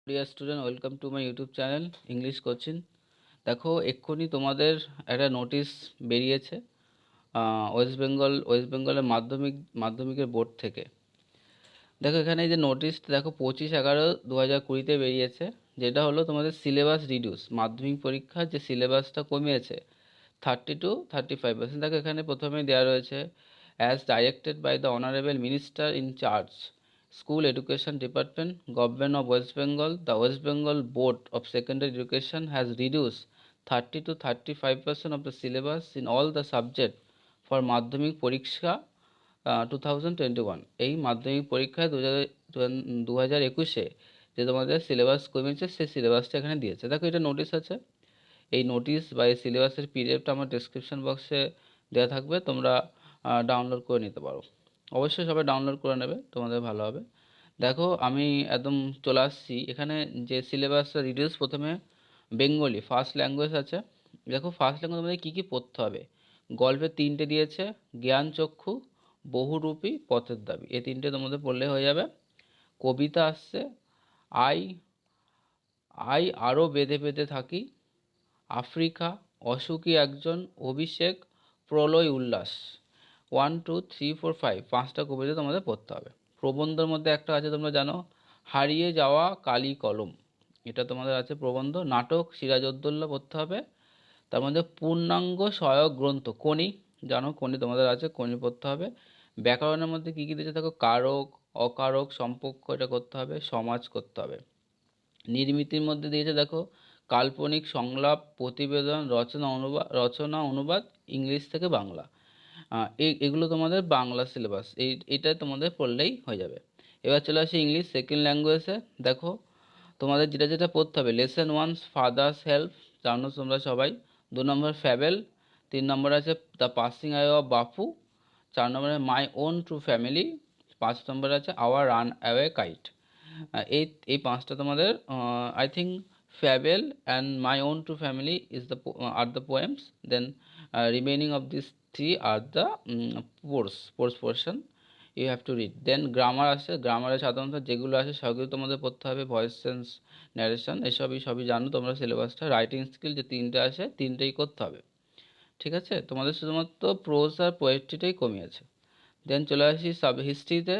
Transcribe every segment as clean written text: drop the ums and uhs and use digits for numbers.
Dear student, welcome to my YouTube channel English coaching. দেখো, এক্ষুনি তোমাদের একটা নোটিশ বেরিয়েছে ওয়েস্ট বেঙ্গলের মাধ্যমিকের বোর্ড থেকে। দেখো, এখানে এই যে নোটিশটা দেখো 25/11/2020 বেরিয়েছে, যেটা হলো তোমাদের সিলেবাস রিডিউস, মাধ্যমিক পরীক্ষার যে সিলেবাসটা কমিয়েছে 30 to 35%। দেখো, এখানে প্রথমেই দেওয়া রয়েছে, as directed by the honourable minister in charge school education department government of West Bengal, the West Bengal board of secondary education has reduce 30 to 35% of the syllabus in all the subject for Madhyamik পরীক্ষা 2021। এই মাধ্যমিক পরীক্ষায় 2021 যে তোমাদের সিলেবাস কমেছে, সেই সিলেবাসটা এখানে দিয়েছে। দেখো, এটা নোটিশ আছে। এই নোটিশ বা এই সিলেবাসের পিডিএফটা আমার ডেসক্রিপশন বক্সে দেওয়া থাকবে, তোমরা ডাউনলোড করে নিতে পারো। অবশ্যই সবাই ডাউনলোড করে নেবে, তোমাদের ভালো হবে। দেখো, আমি একদম চলে আসছি এখানে। যে সিলেবাসটা রিডিউস, প্রথমে বেঙ্গলি ফার্স্ট ল্যাঙ্গুয়েজ আছে। দেখো, ফার্স্ট ল্যাঙ্গুয়েজ আমাদের কী কী পড়তে হবে। গল্পে 3টে দিয়েছে, জ্ঞানচক্ষু, বহুরূপী, পথের দাবি, এই 3টে তোমাদের পড়লে হয়ে যাবে। কবিতা আসছে, আই আই আরও বেঁধে বেঁধে থাকি, আফ্রিকা, অসুখী একজন, অভিষেক, প্রলয় উল্লাস। 1 2 3 4 5, 5টা কবিতা তোমাদের পড়তে হবে। প্রবন্ধের মধ্যে একটা আছে, তোমরা জানো, হারিয়ে যাওয়া কালি কলম, এটা তোমাদের আছে প্রবন্ধ। নাটক সিরাজউদ্দৌলা পড়তে হবে। তার মধ্যে পূর্ণাঙ্গ সহায়ক গ্রন্থ কোনি, জানো কোনি তোমাদের আছে, কোনি পড়তে হবে। ব্যাকরণের মধ্যে কী কী দিয়েছে দেখো, কারক, অকারক, সম্পর্ক, এটা করতে হবে। সমাজ করতে হবে। নির্মিতির মধ্যে দিয়েছে দেখো, কাল্পনিক সংলাপ, প্রতিবেদন, রচনা অনুবাদ ইংলিশ থেকে বাংলা। এগুলো তোমাদের বাংলা সিলেবাস, এটা তোমাদের পড়লেই হয়ে যাবে। এবার চলে আসি ইংলিশ সেকেন্ড ল্যাঙ্গুয়েজে। দেখো, তোমাদের যেটা যেটা পড়তে হবে, লেসন 1 ফাদার্স হেল্প, জানো তোমরা সবাই। 2 নম্বর ফ্যাবেল, 3 নম্বর আছে দ্য পাসিং আই অফ বাপু, 4 নম্বরে মাই ওন ট্রু ফ্যামিলি, 5 নম্বর আছে আওয়ার রান অ্যাওয়ে কাইট। এই এই 5টা তোমাদের, I think fable and my own true family are the poems, then remaining of this 3 are the prose portion you have to read. Then grammar আসে, গ্রামারে সাধারণত যেগুলো আসে সেগুলো তোমাদের পড়তে হবে, ভয়েস সেন্স, ন্যারেশন, সবই জানো তোমরা সিলেবাসটা। রাইটিং স্কিল যে 3টে আসে, 3টেই করতে হবে, ঠিক আছে। তোমাদের শুধুমাত্র প্রোজ আর পোয়েট্রিটাই কমিয়েছে। দেন চলে আসি সাব হিস্ট্রিতে।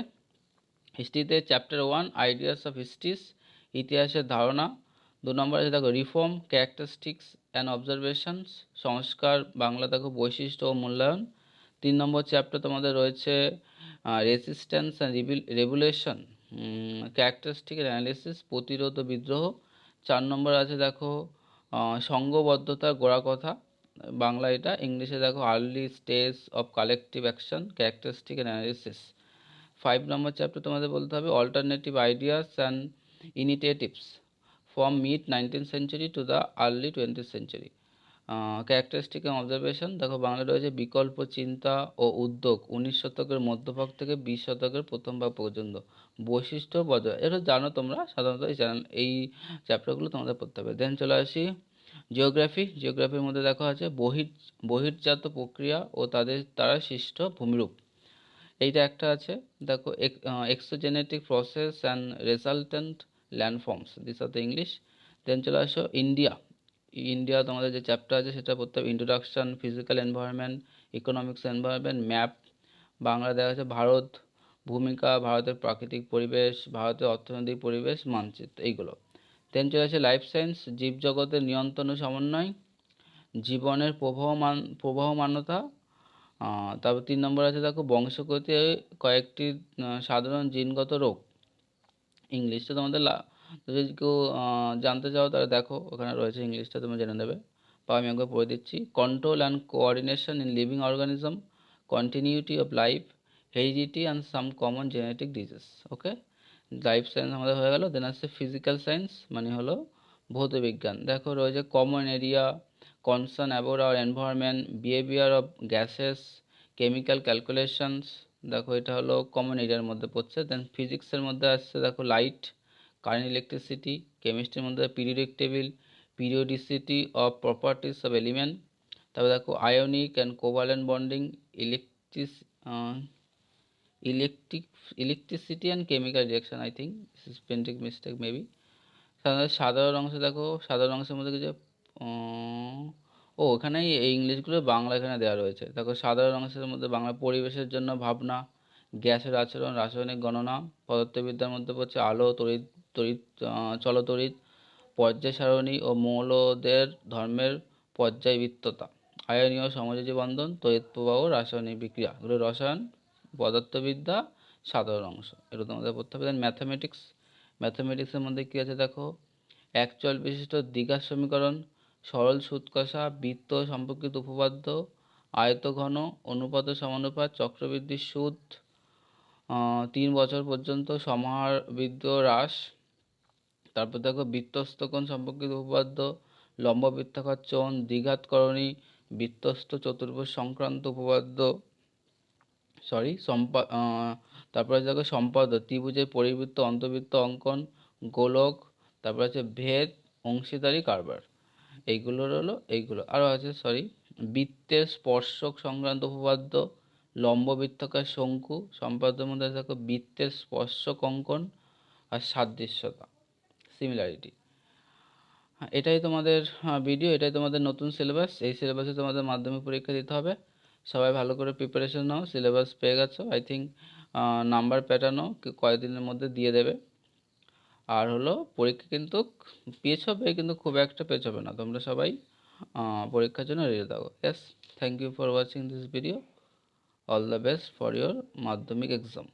হিস্ট্রিতে চ্যাপ্টার 1 আইডিয়াস অফ হিস্ট্রিস, ইতিহাসের ধারণা। 2 নম্বর আছে দেখো রিফর্ম, ক্যারেক্টারিস্টিক্স অ্যান্ড অবজারভেশনস, সংস্কার বাংলা দেখো, বৈশিষ্ট্য ও মূল্যায়ন। 3 নম্বর চ্যাপ্টার তোমাদের রয়েছে resistance and regulation, characteristic analysis, প্রতিরোধ ও বিদ্রোহ। 4 নম্বর আছে দেখো সংঘবদ্ধতার গোড়া কথা, বাংলা এটা। ইংলিশে দেখো early stage of collective action, characteristic analysis. 5 নম্বর চ্যাপ্টার তোমাদের বলতে হবে alternative ideas and initiatives from mid 19th century to the early 20th century. Characteristic and observation দেখো, বাংলা রয়েছে বিকল্প চিন্তা ও উদ্যোগ 19 শতকের মধ্যভাগ থেকে 20 শতকের প্রথম ভাগ পর্যন্ত, বৈশিষ্ট্য বজায়, এটা জানো তোমরা সাধারণত। এই চ্যাপ্টারগুলো তোমাদের পড়তে হবে। দেন চলে আসি জিওগ্রাফির মধ্যে দেখো আছে বহির্জাত প্রক্রিয়া ও তারা সৃষ্ট ভূমিরূপ, এইটা একটা আছে। দেখো exogenetic process and resultant landforms, this are the English. Then চলে আসো ইন্ডিয়া তোমাদের যে চ্যাপ্টার আছে সেটা পড়তে হবে, introduction, physical environment, economics environment, map. Bangla দেখা আছে ভারত, ভূমিকা, ভারতের প্রাকৃতিক পরিবেশ, ভারতের অর্থনৈতিক পরিবেশ, মানচিত্র, এইগুলো। দেন চলে আসে লাইফ সায়েন্স, জীবজগতের নিয়ন্ত্রণ ও সমন্বয়, জীবনের প্রবাহমানতা। তারপর 3 নম্বর আছে দেখো বংশগতি, কয়েকটি সাধারণ জিনগত রোগ, ইংলিশটা তোমাদের যদি কেউ জানতে চাও তাহলে দেখো ওখানে রয়েছে, ইংলিশটা তোমরা জেনে নেবে। বা আমি একবার পড়ে দিচ্ছি, control and coordination in living organism, continuity of life, heredity and some common genetic disease. Okay, life science আমাদের হয়ে গেল। দেন আসছে ফিজিক্যাল সায়েন্স, মানে হলো ভৌতবিজ্ঞান। দেখো রয়েছে common area, concern about our environment, behaviour of gases, chemical calculations, দেখো এটা হলো কমন এরিয়ার মধ্যে পড়ছে। দেন ফিজিক্সের মধ্যে আসছে দেখো লাইট, কারেন্ট, ইলেকট্রিসিটি। কেমিস্ট্রির মধ্যে periodic table, periodicity of properties of element. তারপর দেখো ionic and covalent bonding, electrics electric electricity and chemical reaction, I think this is printing mistake maybe. সাধারণত সাধারণ অংশে দেখো, সাধারণ অংশের মধ্যে কিছু এখানে এই ইংলিশগুলো বাংলা এখানে দেওয়া রয়েছে। দেখো সাধারণ অংশের মধ্যে বাংলা পরিবেশের জন্য ভাবনা, গ্যাসের আচরণ, রাসায়নিক গণনা, পদার্থবিদ্যার মধ্যে পড়ছে আলো, তড়িৎ তড়িৎ চলতড়িৎ, পর্যায় সারণী ও মৌলদের ধর্মের পর্যায়বৃত্ততা, আয়নীয় সমযোজী বন্ধন, তড়িৎ প্রবাহ, রাসায়নিক বিক্রিয়া, এগুলো রসায়ন, পদার্থবিদ্যা, সাধারণ অংশ, এগুলো তোমাদের পড়তে হবে। দেন ম্যাথামেটিক্স, ম্যাথামেটিক্সের মধ্যে কী আছে দেখো, একচল বিশিষ্ট দ্বিঘাত সমীকরণ, সরল সুদ কষা, বৃত্ত সম্পর্কিত উপপাদ্য, আয়তঘন, অনুপাত ও সমানুপাত, চক্রবৃদ্ধি সুদ, 3 বছর পর্যন্ত সমাহারবৃত্ত হ্রাস, তারপর দেখো বৃত্তস্থ কোণ সম্পর্কিত উপপাদ্য, লম্ব বৃত্তাকার চোণ, দ্বিঘাতকরণী, বৃত্তস্থ চতুর্ভুজ সংক্রান্ত উপপাদ্য, তারপরে দেখো সম্পাদ্য, ত্রিভুজের পরিবৃত্ত অন্তর্বৃত্ত অঙ্কন, গোলক, তারপর আছে ভেদ, অংশীদারি কারবার, এইগুলোর হলো এইগুলো। আরও আছে বৃত্তের স্পর্শক সংক্রান্ত উপপাদ্য, লম্ব বৃত্তাকার শঙ্কু, সম্পাদ্যের মধ্যে দেখো বৃত্তের স্পর্শক অঙ্কন আর সাদৃশ্যতা, সিমিলারিটি। হ্যাঁ, এটাই তোমাদের ভিডিও, এটাই তোমাদের নতুন সিলেবাস। এই সিলেবাসে তোমাদের মাধ্যমিক পরীক্ষা দিতে হবে। সবাই ভালো করে প্রিপারেশন নাও। সিলেবাস পেয়ে গেছো, আই থিঙ্ক নাম্বার প্যাটার্নও কয়েকদিনের মধ্যে দিয়ে দেবে। আর হলো পরীক্ষা কিন্তু পেছবে, কিন্তু খুব একটা পেছবে না। তোমরা সবাই পরীক্ষার জন্য রেডি থাকো। Yes, thank you for watching this video. All the best for your Madhyamik exam.